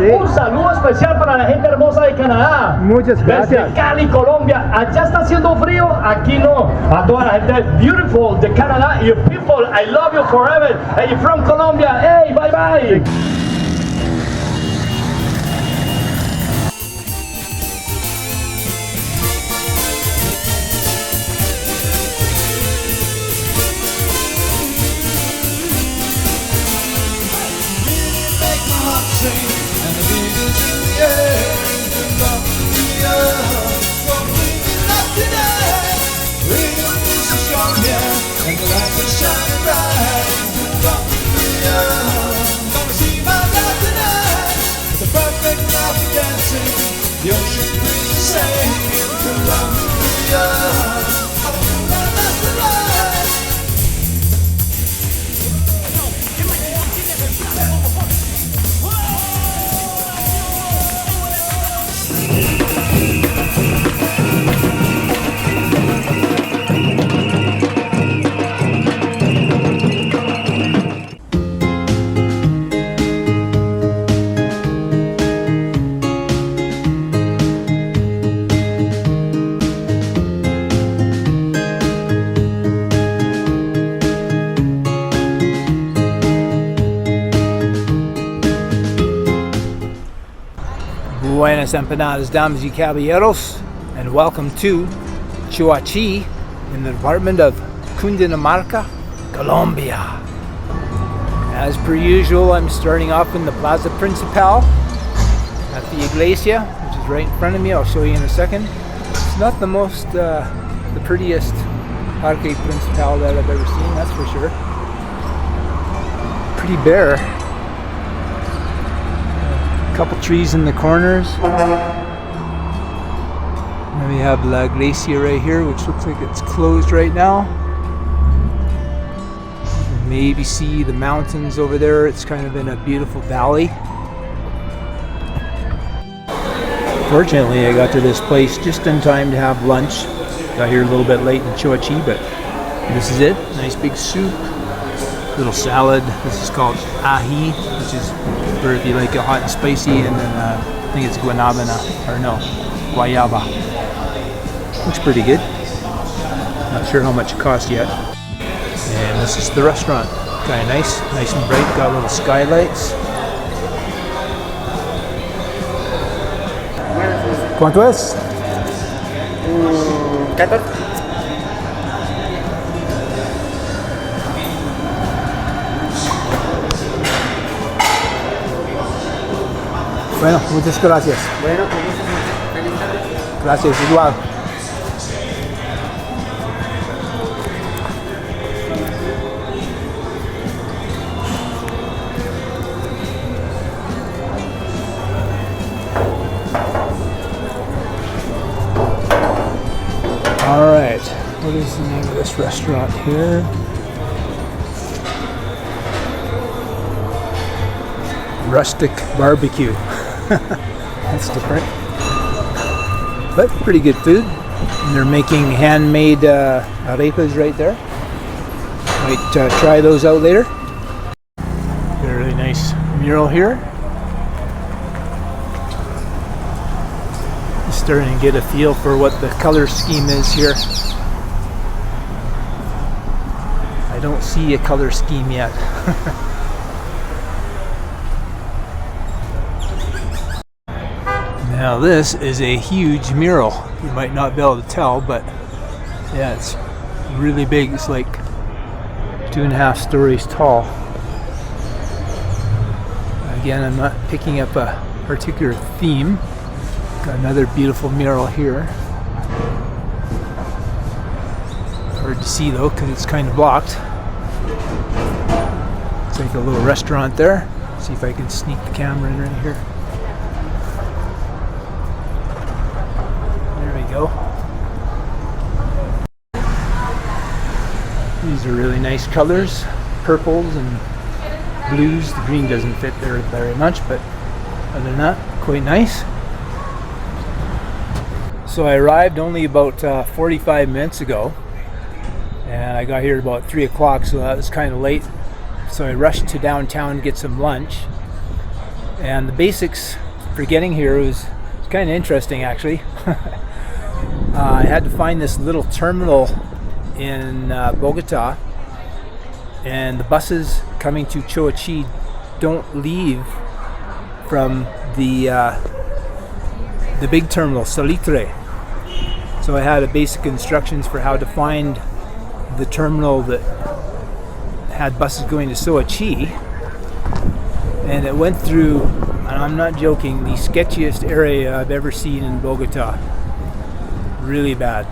Sí. Un saludo especial para la gente hermosa de Canadá. Muchas gracias. Desde Cali, Colombia. Allá está haciendo frío, aquí no. A toda la gente beautiful de Canadá. You people, I love you forever. And you're from Colombia. Hey, bye bye. And the beat is in the air. Colombia, completely locked tonight. Rhythm is so strong, yeah, and the lights are shining bright. Colombia, gonna see my life tonight. It's a perfect night for dancing. The ocean breeze is saying, Colombia, that's the light. Buenas empanadas, damas y caballeros, and welcome to Choachi in the department of Cundinamarca, Colombia. As per usual, I'm starting off in the Plaza Principal at the Iglesia, which is right in front of me. I'll show you in a second. It's not the most, the prettiest Parque Principal that I've ever seen, that's for sure. Pretty bare. Couple trees in the corners. And we have La Iglesia right here, which looks like it's closed right now. You can maybe see the mountains over there. It's kind of in a beautiful valley. Fortunately, I got to this place just in time to have lunch. Got here a little bit late in Choachi, but this is it. Nice big soup. Little salad. This is called ají, which is for if you like it hot and spicy, and then I think it's guanabana, or no, guayaba. Looks pretty good. Not sure how much it costs yet. And this is the restaurant. Kind of nice and bright. Got little skylights. ¿Cuánto es? 14. Bueno, muchas gracias. Bueno, pues feliz tarde. Gracias, igual. All right, what is the name of this restaurant here? Rustic Barbecue. That's different, but pretty good food. And they're making handmade arepas right there. Might try those out later. Got a really nice mural here. Just starting to get a feel for what the color scheme is here. I don't see a color scheme yet. Now this is a huge mural. You might not be able to tell, but yeah, it's really big. It's like 2.5 stories tall. Again, I'm not picking up a particular theme. Got another beautiful mural here. Hard to see though, because it's kind of blocked. Looks like a little restaurant there. See if I can sneak the camera in right here. Go. These are really nice colors, purples and blues. The green doesn't fit there very much, but other than that, quite nice. So I arrived only about 45 minutes ago, and I got here at about 3 o'clock, so that was kind of late. So I rushed to downtown to get some lunch, And the basics for getting here was kind of interesting, actually. I had to find this little terminal in Bogota, and the buses coming to Choachi don't leave from the big terminal, Salitre. So I had basic instructions for how to find the terminal that had buses going to Choachi, and it went through, and I'm not joking, the sketchiest area I've ever seen in Bogota. Really bad.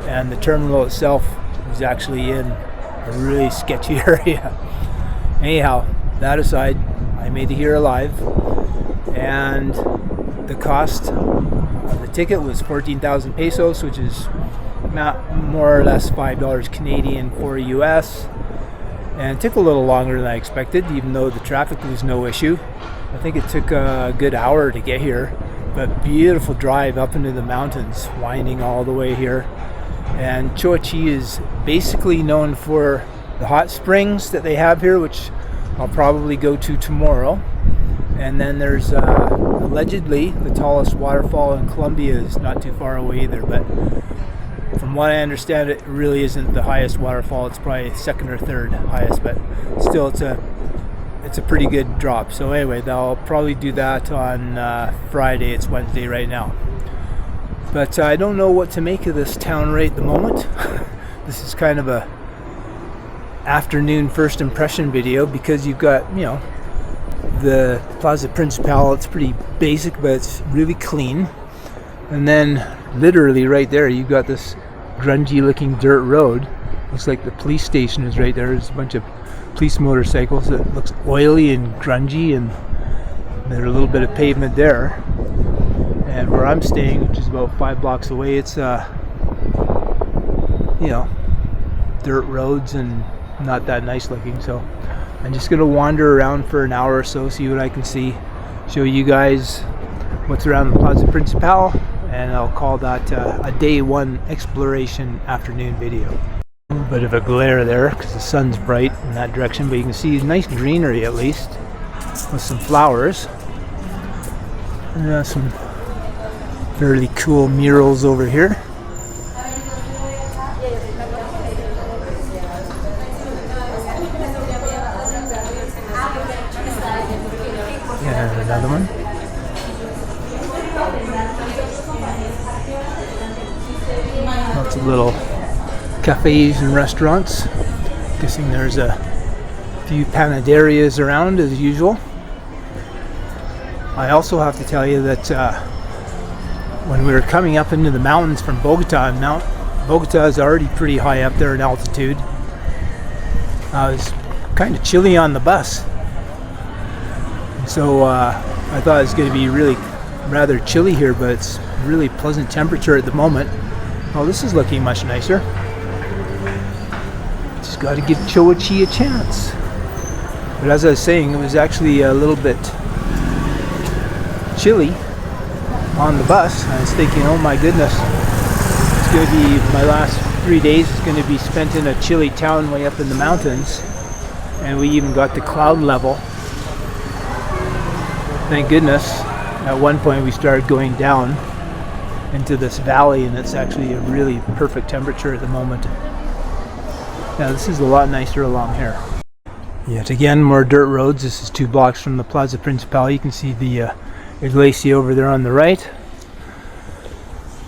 And the terminal itself was actually in a really sketchy area. Anyhow, that aside, I made it here alive, and the cost of the ticket was 14,000 pesos, which is more or less $5 Canadian for US. And it took a little longer than I expected, even though the traffic was no issue. I think it took a good hour to get here, but beautiful drive up into the mountains, winding all the way here. And Choachi is basically known for the hot springs that they have here, which I'll probably go to tomorrow. And then there's allegedly the tallest waterfall in Colombia is not too far away either, but from what I understand, it really isn't the highest waterfall. It's probably second or third highest, but still it's a pretty good drop. So anyway, they'll probably do that on Friday. It's Wednesday right now. But I don't know what to make of this town right at the moment. This is kind of a afternoon first impression video, because you've got, you know, the Plaza Principal. It's pretty basic, but it's really clean. And then literally right there, you've got this grungy looking dirt road. Looks like the police station is right there. There's a bunch of police motorcycles. It looks oily and grungy, and there's a little bit of pavement there. And where I'm staying, which is about 5 blocks away, it's you know, dirt roads and not that nice looking. So I'm just gonna wander around for an hour or so, see what I can see, show you guys what's around the Plaza Principal, and I'll call that a day one exploration afternoon video. A little bit of a glare there because the sun's bright in that direction, but you can see nice greenery at least, with some flowers. And some fairly cool murals over here. And another one. Lots of little cafes and restaurants. Guessing there's a few panaderias around as usual. I also have to tell you that when we were coming up into the mountains from Bogota, and Bogota is already pretty high up there in altitude, it was kind of chilly on the bus. So I thought it was going to be really rather chilly here, but it's really pleasant temperature at the moment. Oh, this is looking much nicer. Just got to give Choachi a chance. But as I was saying, it was actually a little bit chilly on the bus. I was thinking, oh my goodness, it's going to be my last 3 days is going to be spent in a chilly town way up in the mountains, and we even got the cloud level. Thank goodness. At one point we started going down into this valley, and it's actually a really perfect temperature at the moment. Now this is a lot nicer along here. Yet again, more dirt roads. This is 2 blocks from the Plaza Principal. You can see the Iglesia over there on the right.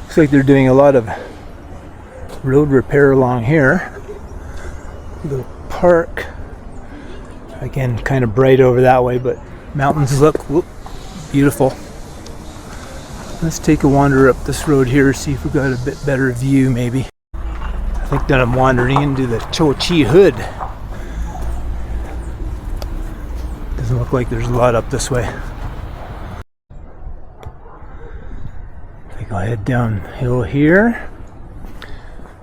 Looks like they're doing a lot of road repair along here. Little park. Again, kind of bright over that way, but mountains look beautiful. Let's take a wander up this road here, see if we've got a bit better view maybe. I think that I'm wandering into the Choachi hood. Doesn't look like there's a lot up this way. I think I'll head downhill here.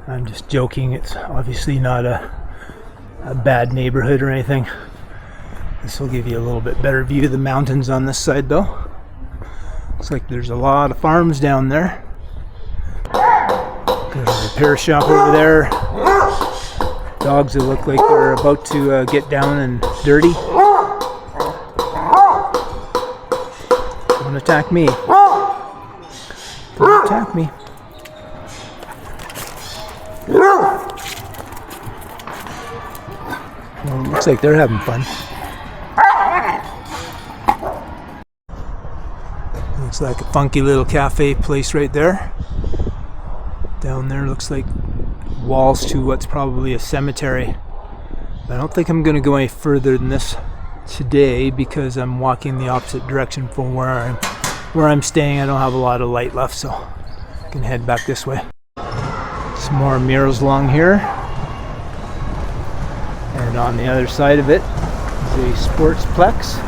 I'm just joking, it's obviously not a bad neighborhood or anything. This will give you a little bit better view of the mountains on this side though. Looks like there's a lot of farms down there. There's a repair shop over there. Dogs that look like they're about to get down and dirty. Don't attack me. Don't attack me. Well, looks like they're having fun. Looks like a funky little cafe place right there. Down there looks like walls to what's probably a cemetery. I don't think I'm going to go any further than this today because I'm walking the opposite direction from where I'm staying. I don't have a lot of light left, so I can head back this way. Some more murals along here. And on the other side of it is a sportsplex.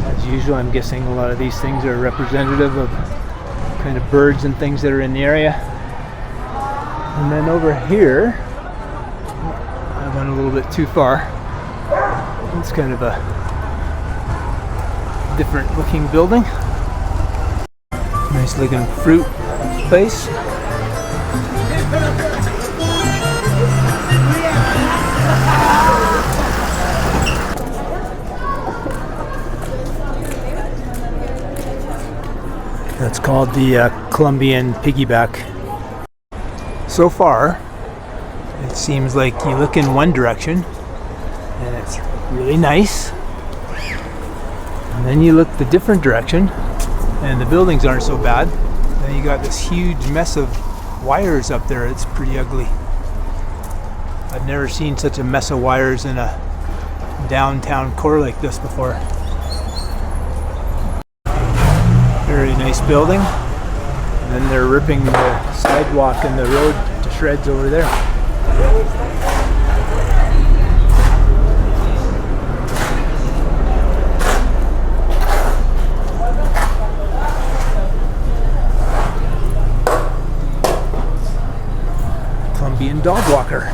As usual, I'm guessing a lot of these things are representative of kind of birds and things that are in the area. And then over here, I went a little bit too far. It's kind of a different looking building. Nice looking fruit place. That's called the Colombian piggyback. So far, it seems like you look in one direction and it's really nice, and then you look the different direction and the buildings aren't so bad. Then you got this huge mess of wires up there. It's pretty ugly. I've never seen such a mess of wires in a downtown core like this before. Very nice building. And then they're ripping the sidewalk and the road to shreds over there. Colombian dog walker.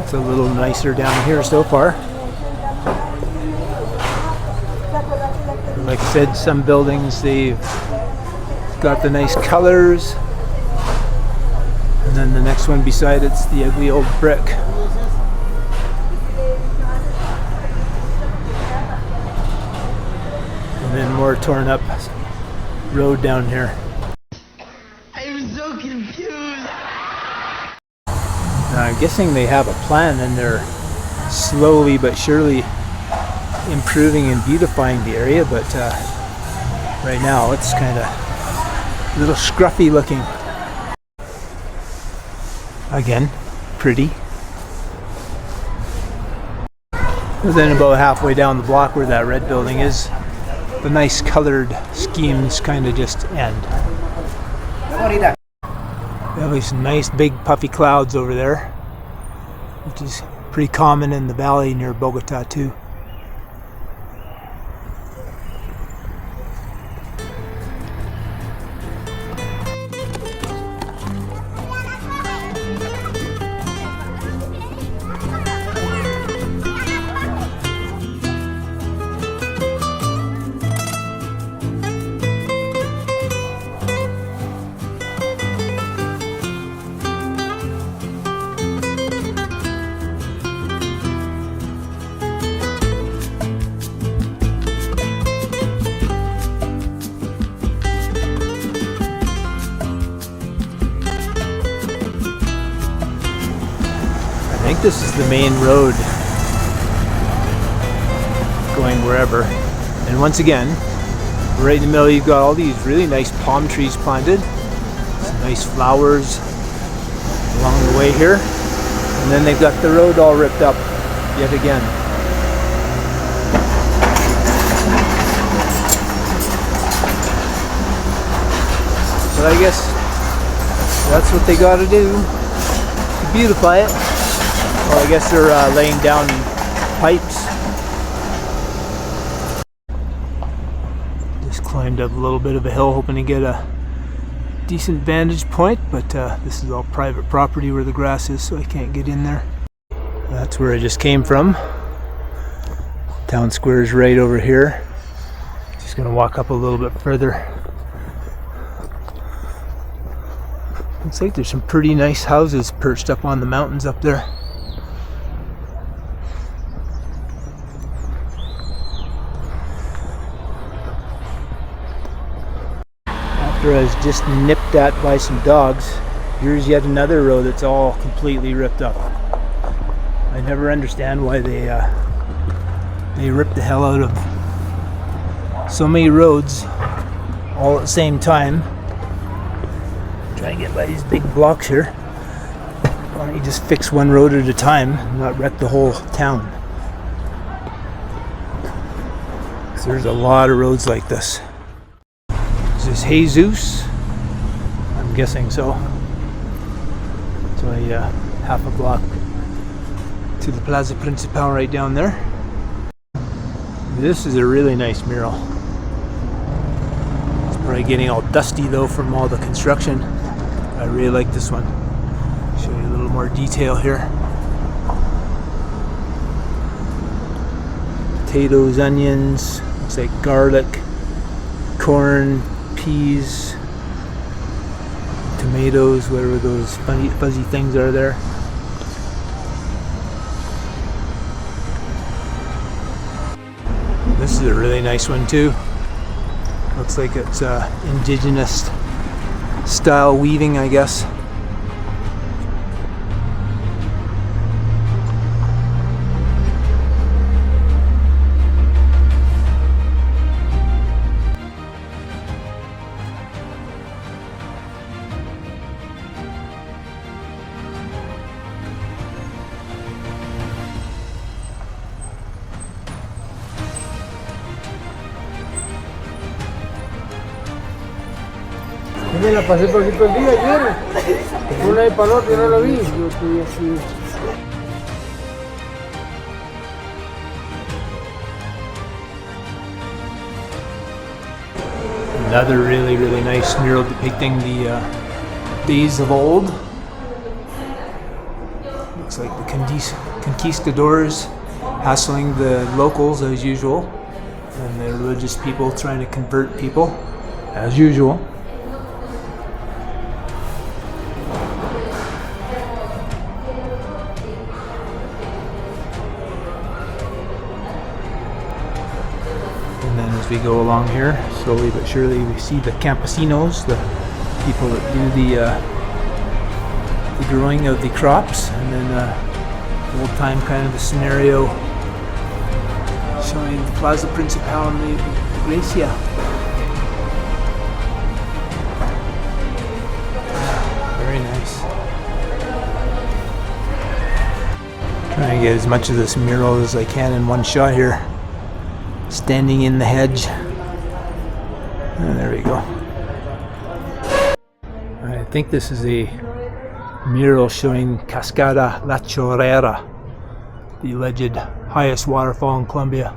It's a little nicer down here so far. Like I said, some buildings, they've got the nice colors, and then the next one beside it's the ugly old brick. And then more torn up road down here. I'm so confused. Now, I'm guessing they have a plan and they're slowly but surely improving and beautifying the area, but right now it's kind of a little scruffy looking. Again, pretty. And then about halfway down the block where that red building is, the nice colored schemes kind of just end. They have these nice big puffy clouds over there, which is pretty common in the valley near Bogota too. I think this is the main road going wherever. And once again, right in the middle you've got all these really nice palm trees planted. Some nice flowers along the way here. And then they've got the road all ripped up yet again. But I guess that's what they gotta do to beautify it. Well, I guess they're laying down pipes. Just climbed up a little bit of a hill hoping to get a decent vantage point, but this is all private property where the grass is, so I can't get in there. That's where I just came from. Town square is right over here. Just gonna walk up a little bit further. Looks like there's some pretty nice houses perched up on the mountains up there. After I was just nipped at by some dogs, here's yet another road that's all completely ripped up. I never understand why they rip the hell out of so many roads all at the same time. Trying to get by these big blocks here. Why don't you just fix one road at a time and not wreck the whole town? So there's a lot of roads like this. Is this Jesus? I'm guessing so. It's only half a block to the Plaza Principal right down there. This is a really nice mural. It's probably getting all dusty though from all the construction. I really like this one. Show you a little more detail here. Potatoes, onions, looks like garlic, corn, peas, tomatoes, whatever those funny fuzzy things are there. This is a really nice one too. Looks like it's indigenous style weaving, I guess. Yo me la pasé por aquí todo el día ayer. Por una vez para el otro, yo no lo vi. Yo estoy así. Another really nice mural depicting the days of old. Looks like the conquistadors hassling the locals as usual, and the religious people trying to convert people as usual. And then as we go along here, slowly but surely, we see the campesinos, the people that do the growing of the crops, and then old time kind of a scenario showing the Plaza Principal and the Iglesia. Very nice. Trying to get as much of this mural as I can in one shot here. Standing in the hedge. There we go. I think this is a mural showing Cascada La Chorrera, the alleged highest waterfall in Colombia.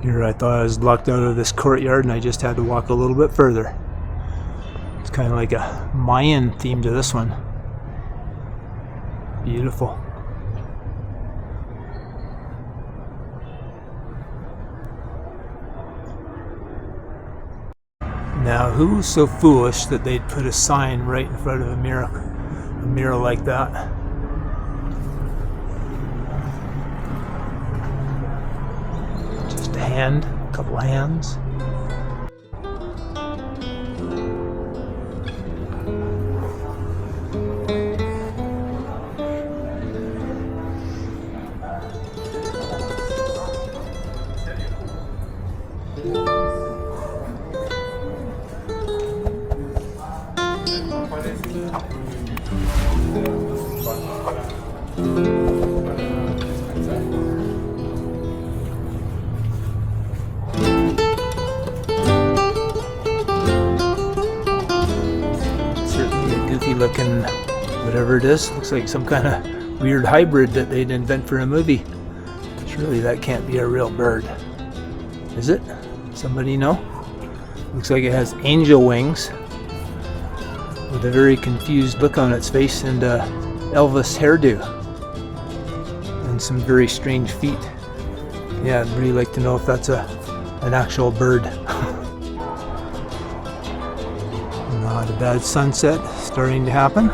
Here I thought I was locked out of this courtyard and I just had to walk a little bit further. It's kind of like a Mayan theme to this one. Beautiful. Now, who's so foolish that they'd put a sign right in front of a mural like that? Just a hand, a couple hands. Certainly a goofy looking whatever it is. Looks like some kind of weird hybrid that they'd invent for a movie. Surely that can't be a real bird. Is it? Somebody know? Looks like it has angel wings with a very confused look on its face and Elvis hairdo and some very strange feet. Yeah, I'd really like to know if that's a an actual bird. Not a bad sunset starting to happen.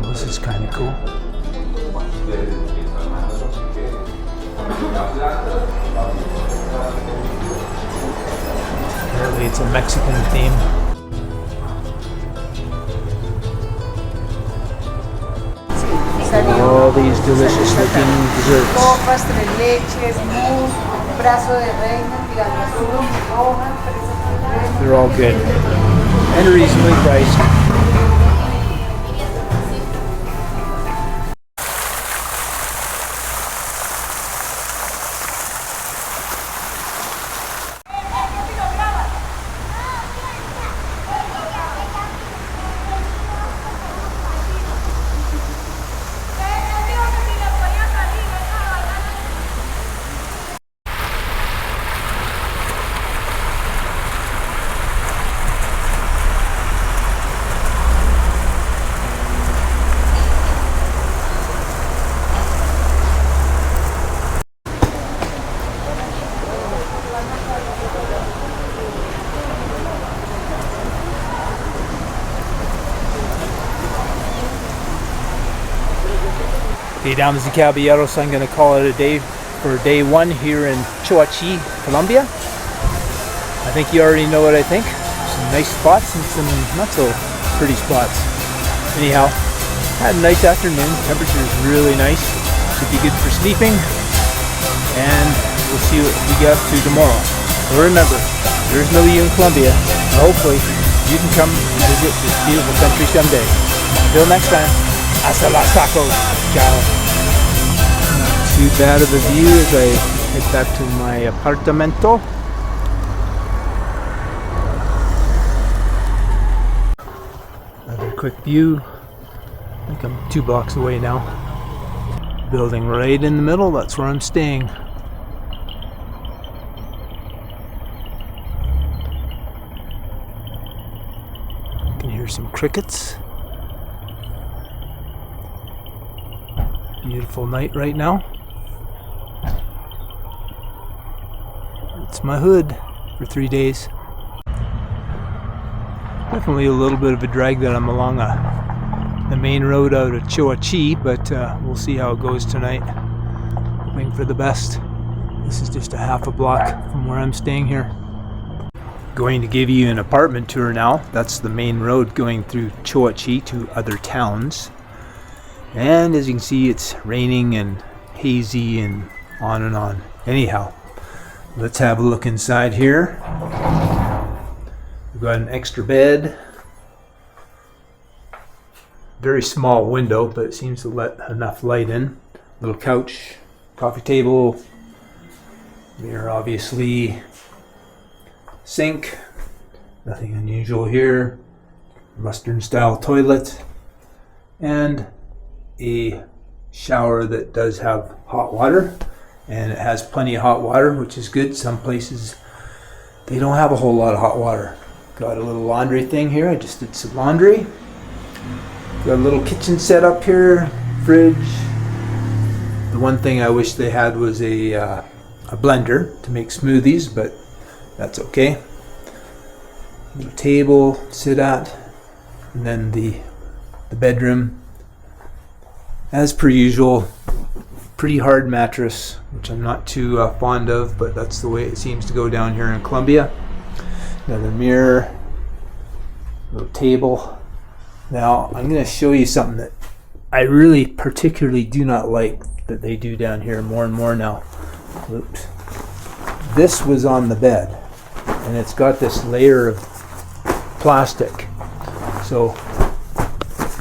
This is kind of cool. Apparently it's a Mexican theme. All these delicious looking desserts. Copas, tres leches, mousse, brazo de reina, tiramisú, roja, fresa. They're all good and reasonably priced. Okay, damas y caballeros, I'm going to call it a day for day one here in Choachi, Colombia. I think you already know what I think. Some nice spots and some not so pretty spots. Anyhow, had a nice afternoon. Temperature is really nice. Should be good for sleeping. And we'll see what we get up to tomorrow. So remember, there's no you in Colombia. Hopefully, you can come visit this beautiful country someday. Until next time, hasta las tacos. Ciao. Not too bad of a view as I head back to my apartamento. Another quick view. I think I'm 2 blocks away now. Building right in the middle, that's where I'm staying. I can hear some crickets. Beautiful night right now. It's my hood for 3 days. Definitely a little bit of a drag that I'm along the main road out of Choachi, but we'll see how it goes tonight. Hoping for the best. This is just a half a block from where I'm staying here. Going to give you an apartment tour now. That's the main road going through Choachi to other towns. And as you can see, it's raining and hazy and on and on. Anyhow, let's have a look inside here. We've got an extra bed. Very small window, but it seems to let enough light in. Little couch, coffee table, mirror obviously, sink, nothing unusual here, Western style toilet, and a shower that does have hot water, and it has plenty of hot water, which is good. Some places they don't have a whole lot of hot water. Got a little laundry thing here. I just did some laundry. Got a little kitchen set up here, fridge. The one thing I wish they had was a blender to make smoothies, but that's okay. Little table to sit at, and then the bedroom. As per usual, pretty hard mattress, which I'm not too fond of, but that's the way it seems to go down here in Colombia. Another mirror, little table. Now I'm going to show you something that I really particularly do not like that they do down here more and more now. Oops. This was on the bed, and it's got this layer of plastic. So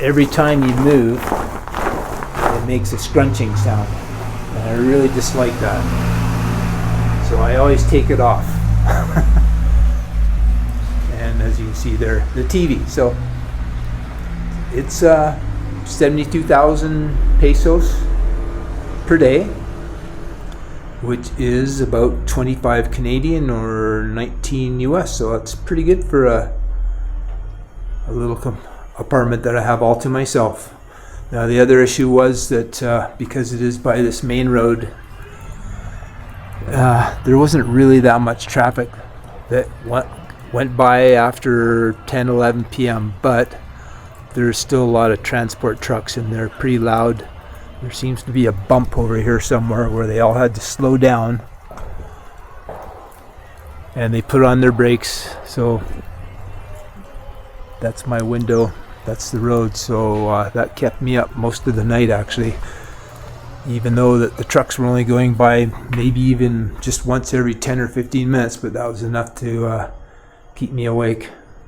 every time you move, it makes a scrunching sound, and I really dislike that. So I always take it off. and as you can see there, the TV. So it's 72,000 pesos per day, which is about 25 Canadian or 19 US. So it's pretty good for a little apartment that I have all to myself. Now the other issue was that because it is by this main road, there wasn't really that much traffic that went by after 10, 11 p.m. But there's still a lot of transport trucks and they're pretty loud. There seems to be a bump over here somewhere where they all had to slow down and they put on their brakes. So that's my window, that's the road. So that kept me up most of the night actually, even though that the trucks were only going by maybe even just once every 10 or 15 minutes, but that was enough to keep me awake.